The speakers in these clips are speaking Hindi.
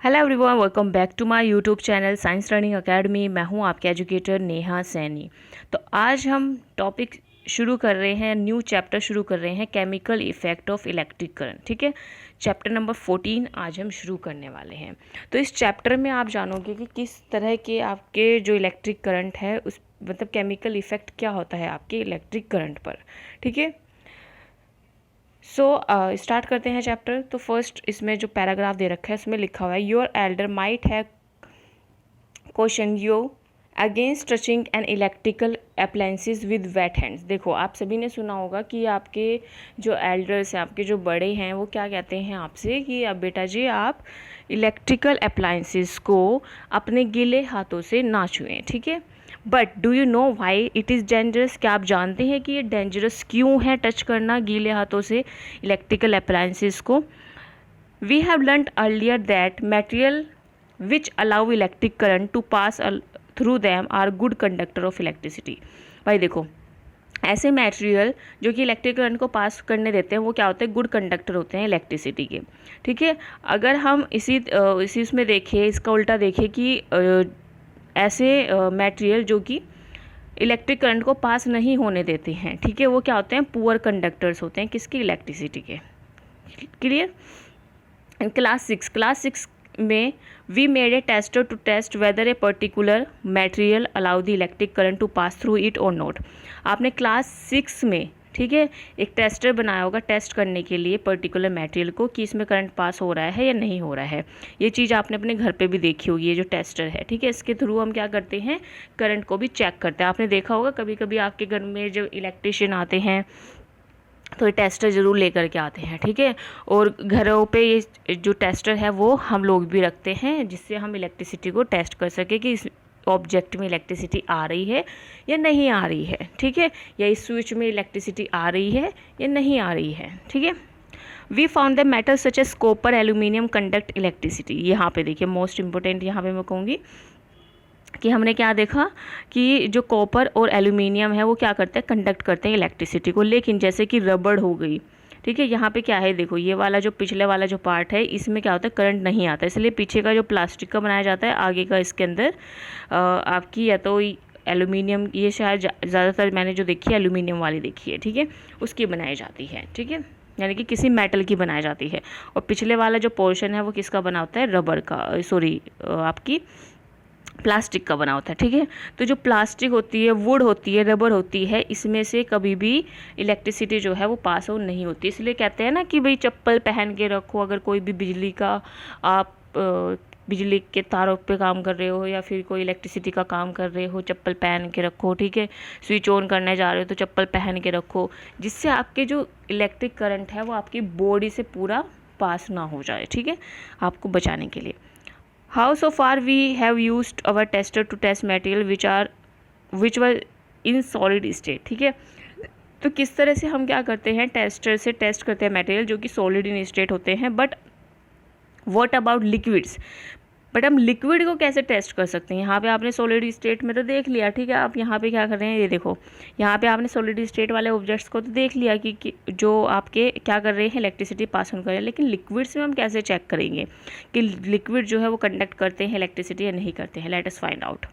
Hello everyone, welcome back to my YouTube channel science learning academy. मैं हूं आपके एजुकेटर नेहा सैनी। तो आज हम टॉपिक शुरू कर रहे हैं, न्यू चैप्टर शुरू कर रहे हैं, chemical effect of electric current. ठीक है, चैप्टर नंबर 14 आज हम शुरू करने वाले हैं। तो इस चैप्टर में आप जानोगे कि किस तरह के आपके जो इलेक्ट्रिक करंट है उस मतलब केमिकल इफेक्ट क्या होता है आपके इलेक्ट्रिक करंट पर। ठीक है, स्टार्ट करते हैं चैप्टर। तो फर्स्ट इसमें जो पैराग्राफ दे रखा है उसमें लिखा हुआ है, your Elder might have question you against touching an electrical appliances with weight hands. देखो, आप सभी ने सुना होगा कि आपके जो एल्डर्स हैं, आपके जो बड़े हैं, वो क्या कहते हैं आपसे कि अब बेटा जी आप इलेक्ट्रिकल अप्लायंसेस को अपने गीले हाथों से ना छुएं। ठीक है, but do you know why it is dangerous. क्या आप जानते हैं कि ये डेंजरस क्यों है टच करना गीले हाथों से इलेक्ट्रिकल अप्लायंसेस को? We have learned earlier that material which allow electric current to pass through them are good conductor of electricity. भाई देखो, ऐसे मटेरियल जो कि इलेक्ट्रिक करंट को पास करने देते हैं वो क्या होते हैं? गुड कंडक्टर होते हैं इलेक्ट्रिसिटी के। ठीक है, अगर हम इसी उसमें देखें, इसका उल्टा देखें कि ऐसे मटेरियल जो कि इलेक्ट्रिक करंट को पास नहीं होने देते हैं, ठीक है, वो क्या होते हैं? पुअर कंडक्टर्स होते हैं किसकी? इलेक्ट्रिसिटी के। क्लियर? इन क्लास सिक्स में we made a tester to test whether a particular material allow the electric current to pass through it और नॉट। आपने क्लास 6 में, ठीक है, एक टेस्टर बनाया होगा टेस्ट करने के लिए पर्टिकुलर मटेरियल को कि इसमें करंट पास हो रहा है या नहीं हो रहा है। ये चीज़ आपने अपने घर पे भी देखी होगी, ये जो टेस्टर है। ठीक है, इसके थ्रू हम क्या करते हैं? करंट को भी चेक करते हैं। आपने देखा होगा कभी कभी आपके घर में जो इलेक्ट्रिशियन आते हैं तो ये टेस्टर ज़रूर लेकर के आते हैं। ठीक है, और घरों पे ये जो टेस्टर है वो हम लोग भी रखते हैं जिससे हम इलेक्ट्रिसिटी को टेस्ट कर सके कि इस ऑब्जेक्ट में इलेक्ट्रिसिटी आ रही है या नहीं आ रही है। ठीक है, या इस स्विच में इलेक्ट्रिसिटी आ रही है या नहीं आ रही है। ठीक है, we found the metal such as copper aluminium conduct electricity. यहाँ पे देखिए, मोस्ट इंपॉर्टेंट यहाँ पे मैं कहूँगी कि हमने क्या देखा कि जो कॉपर और एल्यूमिनियम है वो क्या करते हैं? कंडक्ट करते हैं इलेक्ट्रिसिटी को। लेकिन जैसे कि रबड़ हो गई, ठीक है, यहाँ पे क्या है? देखो, ये वाला जो पिछले वाला जो पार्ट है इसमें क्या होता है? करंट नहीं आता, इसलिए पीछे का जो प्लास्टिक का बनाया जाता है, आगे का इसके अंदर आपकी या तो एल्यूमिनियम, ये शायद ज़्यादातर मैंने जो देखी है एल्यूमिनियम वाली देखी है, ठीक है, उसकी बनाई जाती है। ठीक है, यानी कि किसी मेटल की बनाई जाती है। और पिछले वाला जो पोर्शन है वो किसका बना होता है? रबर का, सॉरी आपकी प्लास्टिक का बना होता है। ठीक है, तो जो प्लास्टिक होती है, वुड होती है, रबर होती है, इसमें से कभी भी इलेक्ट्रिसिटी जो है वो पास आउट नहीं होती। इसलिए कहते हैं ना कि भाई चप्पल पहन के रखो। अगर कोई भी बिजली का आप बिजली के तारों पे काम कर रहे हो या फिर कोई इलेक्ट्रिसिटी का काम कर रहे हो, चप्पल पहन के रखो। ठीक है, स्विच ऑन करने जा रहे हो तो चप्पल पहन के रखो, जिससे आपके जो इलेक्ट्रिक करंट है वो आपकी बॉडी से पूरा पास ना हो जाए। ठीक है, आपको बचाने के लिए। How so far we have used our tester to test material which were in solid state। ठीक है, तो किस तरह से हम क्या करते हैं? टेस्टर से टेस्ट करते हैं मटेरियल जो कि सॉलिड इन स्टेट होते हैं। But what about liquids? But हम लिक्विड को कैसे टेस्ट कर सकते हैं? यहाँ पे आपने सॉलिड स्टेट में तो देख लिया, ठीक है, आप यहाँ पे क्या कर रहे हैं? ये देखो, यहाँ पे आपने सॉलिड स्टेट वाले ऑब्जेक्ट्स को तो देख लिया कि जो आपके क्या कर रहे हैं? इलेक्ट्रिसिटी पास ऑन कर रहे हैं। लेकिन लिक्विड्स में हम कैसे चेक करेंगे कि लिक्विड जो है वो कंडक्ट करते हैं इलेक्ट्रिसिटी या नहीं करते हैं? Let us find out.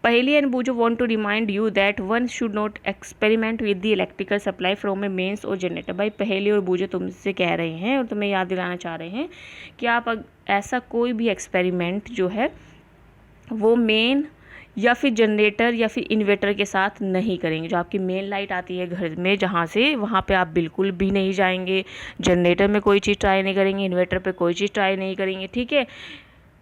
Paheli and Boojho want to remind you that one should not experiment with the electrical supply from a mains or generator. भाई पहेली और बूझो तुमसे कह रहे हैं और तुम्हें याद दिलाना चाह रहे हैं कि आप ऐसा कोई भी एक्सपेरिमेंट जो है वो मेन या फिर जनरेटर या फिर इन्वर्टर के साथ नहीं करेंगे। जो आपकी मेन लाइट आती है घर में जहाँ से, वहाँ पे आप बिल्कुल भी नहीं जाएंगे। जनरेटर में कोई चीज़ ट्राई नहीं करेंगे, इन्वर्टर पे कोई चीज़ ट्राई नहीं करेंगे। ठीक है,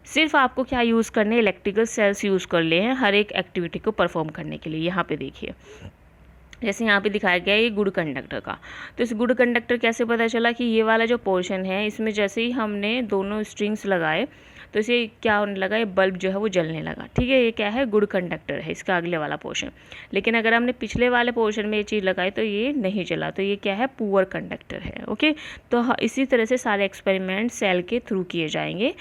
सिर्फ आपको क्या यूज़ करने? इलेक्ट्रिकल सेल्स यूज़ कर ले हैं हर एक एक्टिविटी को परफॉर्म करने के लिए। यहाँ पे देखिए, जैसे यहाँ पे दिखाया गया है ये गुड कंडक्टर का। तो इस गुड कंडक्टर कैसे पता चला कि ये वाला जो पोर्शन है इसमें जैसे ही हमने दोनों स्ट्रिंग्स लगाए तो इसे क्या होने लगा? ये बल्ब जो है वो जलने लगा। ठीक है, ये क्या है? गुड कंडक्टर है, इसका अगले वाला पोर्शन। लेकिन अगर हमने पिछले वाले पोर्शन में ये चीज़ लगाई तो ये नहीं जला, तो ये क्या है? पुअर कंडक्टर है। ओके, तो इसी तरह से सारे एक्सपेरिमेंट सेल के थ्रू किए जाएंगे।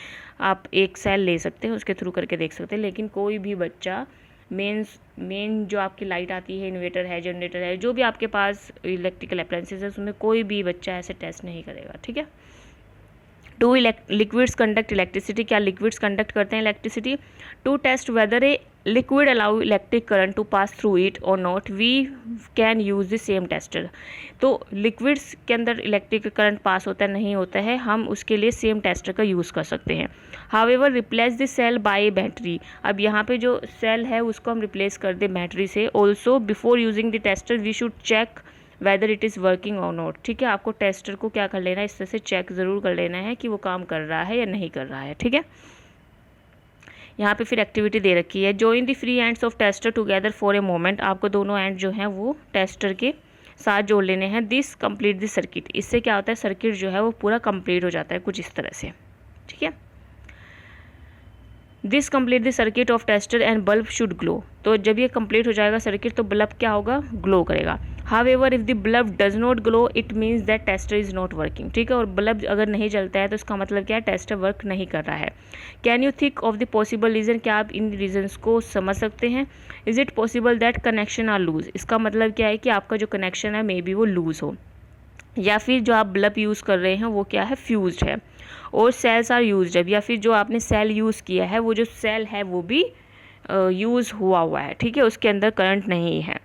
आप एक सेल ले सकते हैं, उसके थ्रू करके देख सकते हैं। लेकिन कोई भी बच्चा मेन जो आपकी लाइट आती है, इन्वर्टर है, जनरेटर है, जो भी आपके पास इलेक्ट्रिकल अप्लायंसेस है, उसमें कोई भी बच्चा ऐसे टेस्ट नहीं करेगा। ठीक है, डू लिक्विड्स कंडक्ट इलेक्ट्रिसिटी, क्या लिक्विड्स कंडक्ट करते हैं electricity? To test whether a liquid allow electric current to pass through it और not we can use the same tester. तो लिक्विड्स के अंदर इलेक्ट्रिक करंट पास होता नहीं होता है, हम उसके लिए सेम टेस्टर का यूज़ कर सकते हैं। However replace the cell by battery, अब यहाँ पे जो सेल है उसको हम रिप्लेस कर दें बैटरी से। Also before using the tester we should check whether it is working और नॉट, ठीक है। आपको टेस्टर को क्या कर लेना है, इस तरह से चेक ज़रूर कर लेना है कि वो काम कर रहा है या नहीं कर रहा है, ठीक है। यहाँ पे फिर एक्टिविटी दे रखी है, join the free ends of tester together for a moment, आपको दोनों एंड जो हैं वो टेस्टर के साथ जोड़ लेने हैं। दिस कंप्लीट द सर्किट, इससे क्या होता है सर्किट जो है वो पूरा कंप्लीट हो जाता है कुछ इस तरह से, ठीक है। This complete the circuit of tester and bulb should glow, तो जब ये कंप्लीट हो जाएगा सर्किट तो बल्ब क्या होगा, ग्लो करेगा। However if the bulb does not glow it means that tester is not working, ठीक है। और बल्ब अगर नहीं जलता है तो इसका मतलब क्या है, टेस्टर वर्क नहीं कर रहा है। Can you think of the possible reason, क्या आप इन रीजन्स को समझ सकते हैं? Is it possible that connection are loose, इसका मतलब क्या है कि आपका जो कनेक्शन है मे बी वो लूज हो, या फिर जो आप बल्ब यूज़ कर रहे हैं वो क्या है, फ्यूज्ड है। और सेल्स आर यूज्ड अब, या फिर जो आपने सेल यूज़ किया है वो जो सेल है वो भी यूज़ हुआ है, ठीक है, उसके अंदर करंट नहीं है।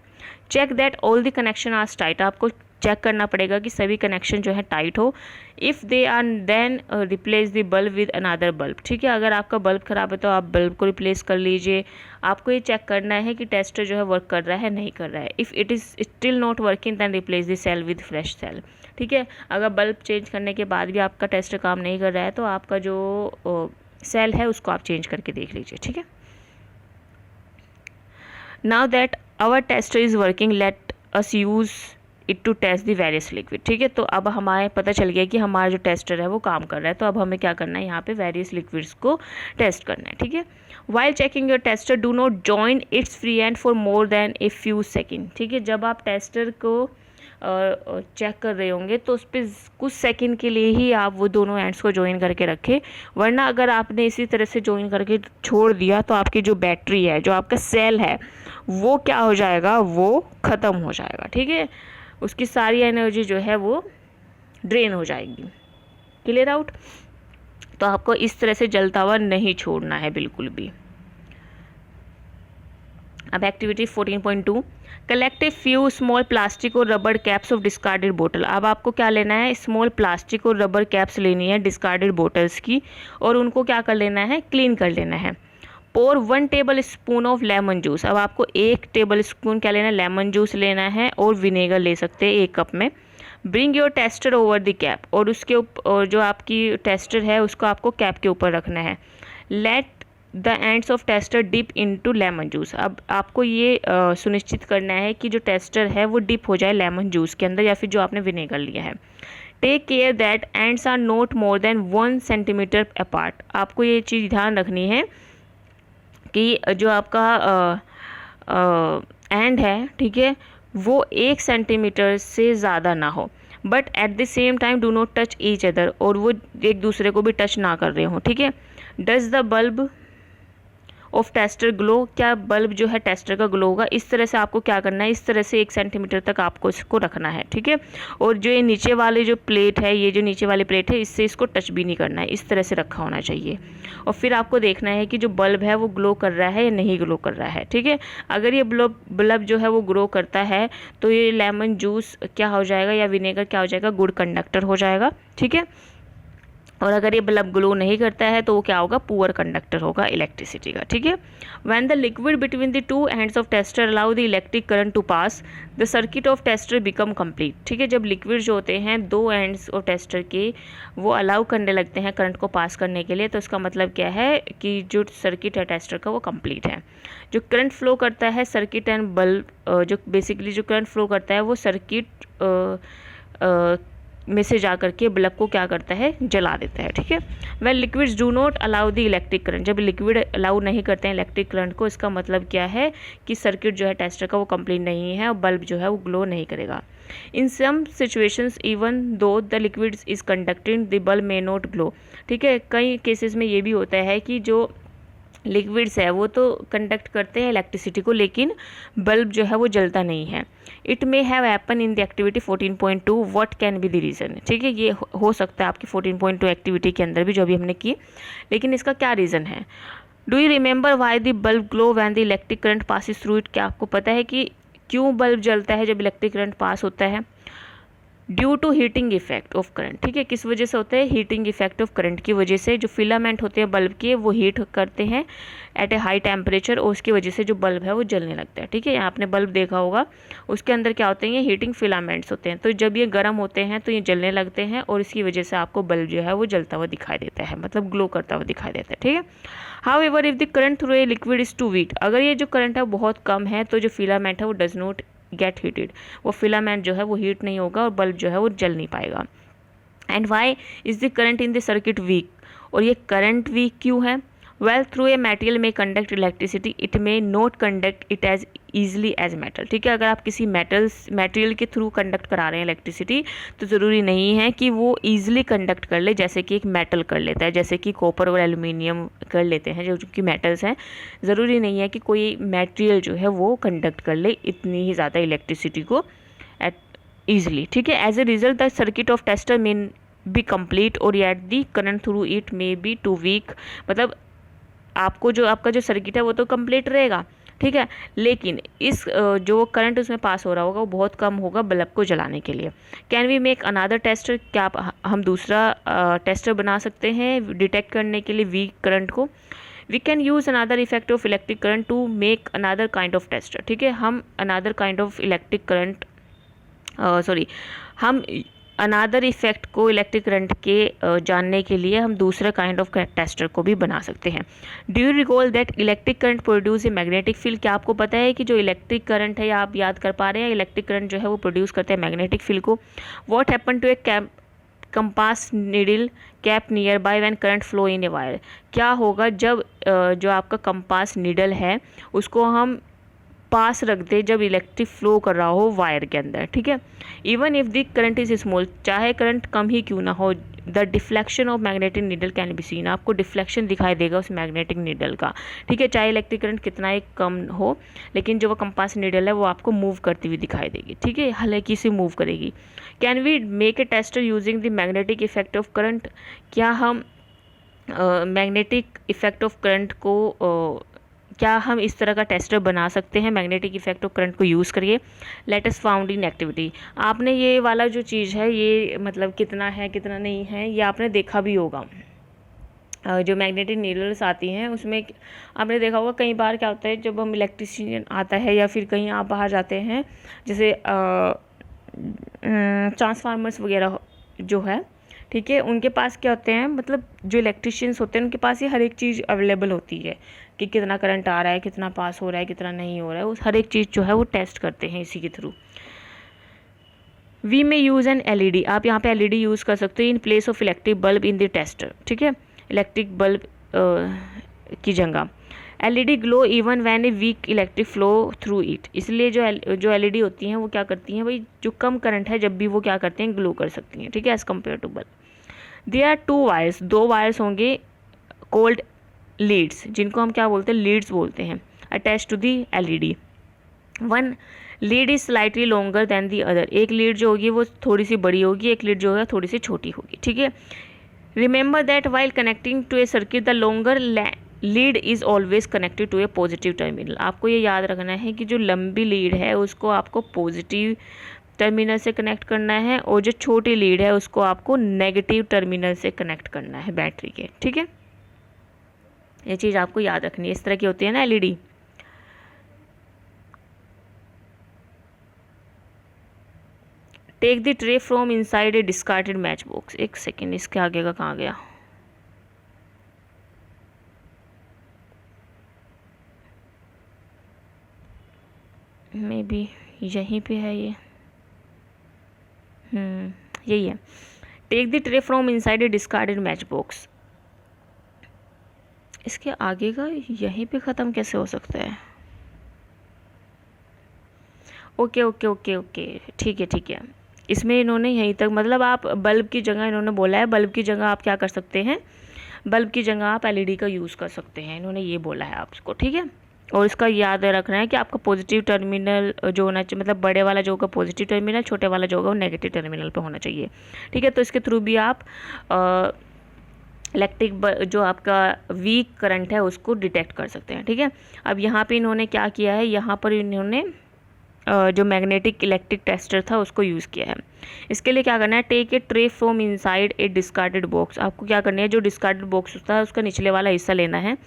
Check that all the connection are tight, आपको चेक करना पड़ेगा कि सभी कनेक्शन जो है टाइट हो। If they are then replace the bulb with another bulb, ठीक है। अगर आपका बल्ब ख़राब है तो आप बल्ब को रिप्लेस कर लीजिए। आपको ये चेक करना है कि टेस्टर जो है वर्क कर रहा है नहीं कर रहा है। If it is still not working then replace the cell with fresh cell, ठीक है। अगर बल्ब चेंज करने के बाद भी आपका टेस्टर काम नहीं कर रहा है तो आपका जो सेल है उसको आप चेंज करके देख लीजिए, ठीक है। Now that our tester is working let us use it to test the various liquid, ठीक है। तो अब हमारे पता चल गया कि हमारा जो टेस्टर है वो काम कर रहा है, तो अब हमें क्या करना है, यहाँ पे वेरियस लिक्विड्स को टेस्ट करना है, ठीक है। While checking your tester do not join it's free and for more than a few second, ठीक है। जब आप टेस्टर को चेक कर रहे होंगे तो उस पर कुछ सेकंड के लिए ही आप वो दोनों एंड्स को ज्वाइन करके रखें, वरना अगर आपने इसी तरह से ज्वाइन करके छोड़ दिया तो आपकी जो बैटरी है, जो आपका सेल है, वो क्या हो जाएगा, वो ख़त्म हो जाएगा, ठीक है। उसकी सारी एनर्जी जो है वो ड्रेन हो जाएगी। Clear out? तो आपको इस तरह से जलता हुआ नहीं छोड़ना है बिल्कुल भी। अब activity 14.2, collect a few small plastic और रबर कैप्स ऑफ डिस्कार्डेड बोतल। अब आपको क्या लेना है, स्मॉल प्लास्टिक और रबर कैप्स लेनी है डिस्कार्डेड बोटल्स की, और उनको क्या कर लेना है, क्लीन कर लेना है। पोर 1 table spoon of lemon juice, अब आपको 1 टेबल स्पून क्या लेना है, लेमन जूस लेना है, और विनेगर ले सकते हैं 1 कप में। Bring your tester over the cap, और उसके ऊपर जो आपकी टेस्टर है उसको आपको कैप के ऊपर रखना है। Let the ends of tester dip into lemon juice, अब आपको ये सुनिश्चित करना है कि जो टेस्टर है वो डिप हो जाए लेमन जूस के अंदर या फिर जो आपने विनेगर लिया है। Take care that ends are not more than 1 centimetre apart, आपको ये चीज़ ध्यान रखनी है कि जो आपका एंड है, ठीक है, वो 1 सेंटीमीटर से ज़्यादा ना हो, but at the same time do not touch each other, और वो एक दूसरे को भी टच ना कर रहे हो, ठीक है। Does the bulb of tester glow, क्या बल्ब जो है टेस्टर का ग्लो होगा, इस तरह से आपको क्या करना है, इस तरह से 1 सेंटीमीटर तक आपको इसको रखना है, ठीक है। और जो ये नीचे वाले जो प्लेट है, ये जो नीचे वाली प्लेट है, इससे इसको टच भी नहीं करना है, इस तरह से रखा होना चाहिए। और फिर आपको देखना है कि जो बल्ब है वो ग्लो कर रहा है या नहीं ग्लो कर रहा है, ठीक है। अगर ये बल्ब जो है वो ग्लो करता है तो ये लेमन जूस क्या हो जाएगा या विनेगर क्या हो जाएगा, गुड कंडक्टर हो जाएगा, ठीक है। और अगर ये बल्ब ग्लो नहीं करता है तो वो क्या होगा, पुअर कंडक्टर होगा इलेक्ट्रिसिटी का, ठीक है। When the liquid between the 2 ends of tester allow the electric current to pass the circuit of tester become complete, ठीक है। जब लिक्विड जो होते हैं 2 एंड्स ऑफ टेस्टर के वो अलाउ करने लगते हैं करंट को पास करने के लिए, तो इसका मतलब क्या है कि जो सर्किट है टेस्टर का वो कंप्लीट है। जो करंट फ्लो करता है सर्किट एंड बल्ब, जो बेसिकली जो करंट फ्लो करता है वो सर्किट में से जा करके बल्ब को क्या करता है, जला देता है, ठीक है। Well liquids do not allow the electric current, जब लिक्विड अलाउ नहीं करते हैं इलेक्ट्रिक करंट को, इसका मतलब क्या है कि सर्किट जो है टेस्टर का वो कंप्लीट नहीं है और बल्ब जो है वो ग्लो नहीं करेगा। In some situations even though the liquids is conducting the bulb may not glow, ठीक है। कई केसेस में ये भी होता है कि जो लिक्विड्स है वो तो कंडक्ट करते हैं इलेक्ट्रिसिटी को, लेकिन बल्ब जो है वो जलता नहीं है। It may have happen in the activity 14.2, what can be the reason. ठीक है, ये हो सकता है आपकी 14.2 एक्टिविटी के अंदर भी जो अभी हमने की, लेकिन इसका क्या रीज़न है। Do you remember why the bulb glow when the electric current passes through it. क्या आपको पता है कि क्यों बल्ब जलता है जब इलेक्ट्रिक करंट पास होता है। Due to heating effect of current. ठीक है, किस वजह से होता है, हीटिंग इफेक्ट ऑफ करंट की वजह से। जो फिलामेंट होते हैं बल्ब के वो हीट करते हैं एट ए हाई टेम्परेचर, और उसकी वजह से जो बल्ब है वो जलने लगता है। ठीक है, आपने बल्ब देखा होगा, उसके अंदर क्या होते हैं, ये हीटिंग फिलामेंट्स होते हैं। तो जब ये गर्म होते हैं तो ये जलने लगते हैं, और इसकी वजह से आपको बल्ब जो है वो जलता हुआ दिखाई देता है, मतलब ग्लो करता हुआ दिखाई देता है। ठीक है, however if the current through a liquid is too weak. अगर ये जो करंट है वो बहुत कम है तो जो फिलामेंट है वो डज नॉट गेट हीटेड, वो फिलामेंट जो है वो हीट नहीं होगा और बल्ब जो है वो जल नहीं पाएगा। And why is the current in the circuit weak. और ये करंट वीक क्यों है। वेल, थ्रू ए मटेरियल में conduct electricity, it may not conduct it as easily as metal. ठीक है, अगर आप किसी मटेरियल के थ्रू कंडक्ट करा रहे हैं इलेक्ट्रिसिटी, तो ज़रूरी नहीं है कि वो ईजिली कंडक्ट कर ले, जैसे कि एक मेटल कर लेता है, जैसे कि कॉपर और एल्यूमिनियम कर लेते हैं, जो कि मेटल्स हैं। ज़रूरी नहीं है कि कोई मटेरियल जो है वो कंडक्ट कर ले इतनी ही ज़्यादा इलेक्ट्रिसिटी को ईजिली। ठीक है, as a result the circuit of tester may be complete और yet the current through it may be too weak. मतलब आपको जो आपका जो सर्किट है वो तो कंप्लीट रहेगा, ठीक है, लेकिन इस जो करंट उसमें पास हो रहा होगा वो बहुत कम होगा बल्ब को जलाने के लिए। Can we make another tester. क्या हम दूसरा टेस्टर बना सकते हैं डिटेक्ट करने के लिए वीक करंट को। We can use another effect of electric current to make another kind of tester. ठीक है, हम another kind of electric current हम अनादर इफेक्ट को इलेक्ट्रिक करंट के जानने के लिए हम दूसरे काइंड ऑफ टेस्टर को भी बना सकते हैं। Do you recall that electric current produce a magnetic field. क्या आपको पता है कि जो इलेक्ट्रिक करंट है, या आप याद कर पा रहे हैं, इलेक्ट्रिक करंट जो है वो प्रोड्यूस करते हैं मैग्नेटिक फील्ड को। What happen to a compass needle kept near by when current flow in a wire. क्या होगा जब जो आपका कंपास नीडल है उसको हम पास रख दे जब इलेक्ट्रिक फ्लो कर रहा हो वायर के अंदर। ठीक है, even if the current is small, चाहे करंट कम ही क्यों ना हो, the deflection of magnetic needle can be seen. आपको डिफ्लेक्शन दिखाई देगा उस मैग्नेटिक नीडल का। ठीक है, चाहे इलेक्ट्रिक करंट कितना ही कम हो, लेकिन जो वो कंपास नीडल है वो आपको मूव करती हुई दिखाई देगी। ठीक है, हल्की सी मूव करेगी। Can we make a tester using the magnetic effect of current. क्या हम मैग्नेटिक इफेक्ट ऑफ करंट को क्या हम इस तरह का टेस्टर बना सकते हैं मैग्नेटिक इफेक्ट ऑफ करंट को यूज़ करिए। Latest found in activity. आपने ये वाला जो चीज़ है ये मतलब कितना है कितना नहीं है ये आपने देखा भी होगा। जो मैग्नेटिक नीडल्स आती हैं उसमें आपने देखा होगा कई बार क्या होता है, जब हम इलेक्ट्रिशियन आता है या फिर कहीं आप बाहर जाते हैं, जैसे ट्रांसफार्मर्स वगैरह जो है, ठीक है, उनके पास क्या होते हैं, मतलब जो इलेक्ट्रिशियंस होते हैं उनके पास ये हर एक चीज़ अवेलेबल होती है कि कितना करंट आ रहा है, कितना पास हो रहा है, कितना नहीं हो रहा है, उस हर एक चीज़ जो है वो टेस्ट करते हैं इसी के थ्रू। वी में यूज़ एन एलईडी। आप यहाँ पे एलईडी यूज़ कर सकते हो in place of electric bulb in the tester. ठीक है, इलेक्ट्रिक बल्ब की जगह LED glow even when a weak electric flow through it. इसलिए जो एलईडी होती हैं वो क्या करती हैं भाई, जो कम करंट है जब भी वो क्या करते हैं, ग्लो कर सकती हैं। ठीक है, as compared to bulb. There are two wires, दो वायर्स होंगे कोल्ड लीड्स, जिनको हम क्या बोलते हैं, लीड्स बोलते हैं, attach to the LED. One lead is slightly longer than the other. एक लीड जो होगी वो थोड़ी सी बड़ी होगी, एक लीड जो है थोड़ी सी छोटी होगी। ठीक है, remember that while connecting to a circuit the longer lead is always connected to a positive terminal. आपको ये याद रखना है कि जो लंबी लीड है उसको आपको पॉजिटिव टर्मिनल से कनेक्ट करना है, और जो छोटी लीड है उसको आपको नेगेटिव टर्मिनल से कनेक्ट करना है बैटरी के। ठीक है, ये चीज़ आपको याद रखनी है। इस तरह की होती है ना LED. Take the tray from inside a discarded match box. एक सेकेंड, इसके आगे का कहाँ गया, मे बी यहीं पे है ये, यही है। Take the tray from inside a discarded match box. इसके आगे का यहीं पे ख़त्म कैसे हो सकता है। ओके ओके ओके ओके, ठीक है ठीक है। इसमें इन्होंने यहीं तक, मतलब आप बल्ब की जगह, इन्होंने बोला है बल्ब की जगह आप क्या कर सकते हैं, बल्ब की जगह आप एलईडी का यूज़ कर सकते हैं, इन्होंने ये बोला है आपको, ठीक है। और इसका याद रखना है कि आपका पॉजिटिव टर्मिनल जो होना चाहिए, मतलब बड़े वाला जो होगा पॉजिटिव टर्मिनल, छोटे वाला जो होगा वो नेगेटिव टर्मिनल पे होना चाहिए, ठीक है। तो इसके थ्रू भी आप इलेक्ट्रिक जो आपका वीक करंट है उसको डिटेक्ट कर सकते हैं, ठीक है। अब यहाँ पे इन्होंने क्या किया है, यहाँ पर इन्होंने जो मैग्नेटिक इलेक्ट्रिक टेस्टर था उसको यूज़ किया है। इसके लिए क्या करना है, take a tray from inside a discarded box. आपको क्या करना है, जो डिस्कार्डेड बॉक्स होता है उसका निचले वाला हिस्सा लेना है।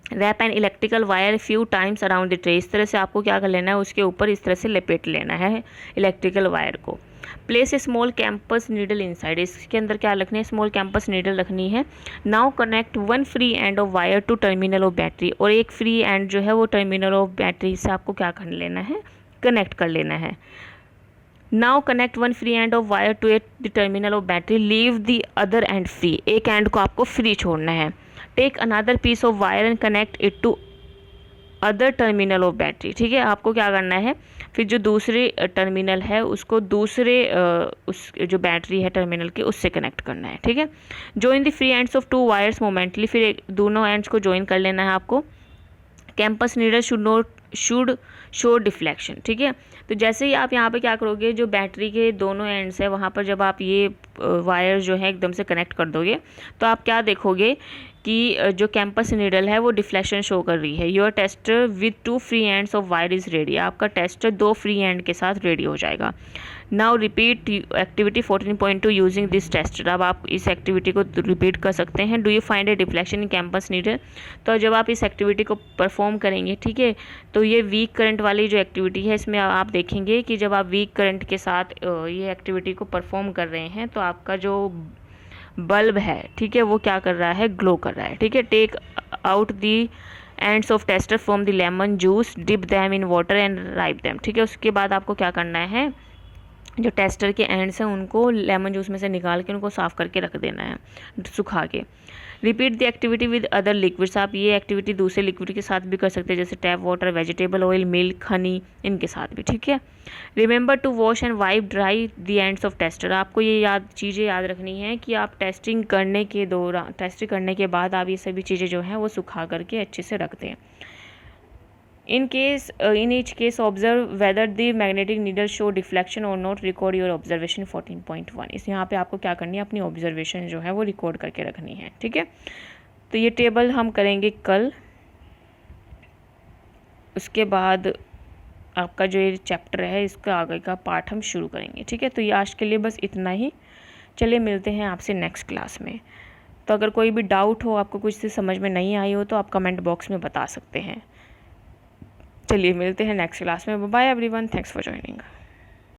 Wrap an electrical wire few times around the tray. इस तरह से आपको क्या कर लेना है, उसके ऊपर इस तरह से लपेट लेना है इलेक्ट्रिकल वायर को। Place a small campus needle inside. इसके अंदर क्या रखनी है, स्मॉल कैंपस नीडल रखनी है। Now connect one free end of wire to terminal of battery. और एक फ्री एंड जो है वो टर्मिनल ऑफ बैटरी से आपको क्या कर लेना है, कनेक्ट कर लेना है। Now connect one free end of wire to a terminal of battery, leave the other end free. एक एंड को आपको फ्री छोड़ना है। Take another piece of wire and connect it to other terminal of battery, ठीक है। आपको क्या करना है, फिर जो दूसरी टर्मिनल है उसको दूसरे उस जो बैटरी है टर्मिनल की उससे कनेक्ट करना है, ठीक है। Join the free ends of to wires momentarily. फिर दोनों एंड्स को ज्वाइन कर लेना है आपको। Campus needle should show deflection, ठीक है। तो जैसे ही आप यहाँ पे क्या करोगे, जो बैटरी के दोनों एंड्स है वहाँ पर जब आप ये वायर जो है एकदम से कनेक्ट कर दोगे तो आप क्या देखोगे कि जो कैंपस नीडल है वो डिफ्लेक्शन शो कर रही है। Your tester with two free ends of wire is ready. आपका टेस्टर दो फ्री एंड के साथ रेडी हो जाएगा। Now repeat activity 14.2 using this tester. अब आप इस एक्टिविटी को रिपीट कर सकते हैं। Do you find A deflection in campus needle. तो जब आप इस एक्टिविटी को परफॉर्म करेंगे, ठीक है, तो ये वीक करंट वाली जो एक्टिविटी है इसमें आप देखेंगे कि जब आप वीक करंट के साथ ये एक्टिविटी को परफॉर्म कर रहे हैं तो आपका जो बल्ब है, ठीक है, वो क्या कर रहा है, ग्लो कर रहा है, ठीक है। Take out the ends of tester from the lemon juice, dip them in water and wipe them, ठीक है। उसके बाद आपको क्या करना है, जो टेस्टर के एंड्स हैं उनको लेमन जूस में से निकाल के उनको साफ़ करके रख देना है सुखा के। Repeat the activity with other liquids. आप ये एक्टिविटी दूसरे लिक्विड के साथ भी कर सकते हैं, जैसे tap water, vegetable oil, milk, honey, इनके साथ भी, ठीक है। Remember to wash and wipe dry the ends of tester. आपको ये चीज़ें याद रखनी है कि आप टेस्टिंग करने के बाद आप ये सभी चीज़ें जो हैं वो सुखा करके अच्छे से रख दें। In each case observe whether the magnetic needle show deflection or not, record your observation 14.1। इस यहाँ पे आपको क्या करनी है, अपनी ऑब्जर्वेशन जो है वो रिकॉर्ड करके रखनी है, ठीक है। तो ये टेबल हम करेंगे कल, उसके बाद आपका जो ये चैप्टर है इसका आगे का पार्ट हम शुरू करेंगे, ठीक है। तो ये आज के लिए बस इतना ही। चलिए मिलते हैं आपसे नेक्स्ट क्लास में। तो अगर कोई भी डाउट हो, आपको कुछ से समझ में नहीं आई हो तो आप कमेंट बॉक्स में बता सकते हैं। चलिए मिलते हैं नेक्स्ट क्लास में। Bye everyone, thanks for joining.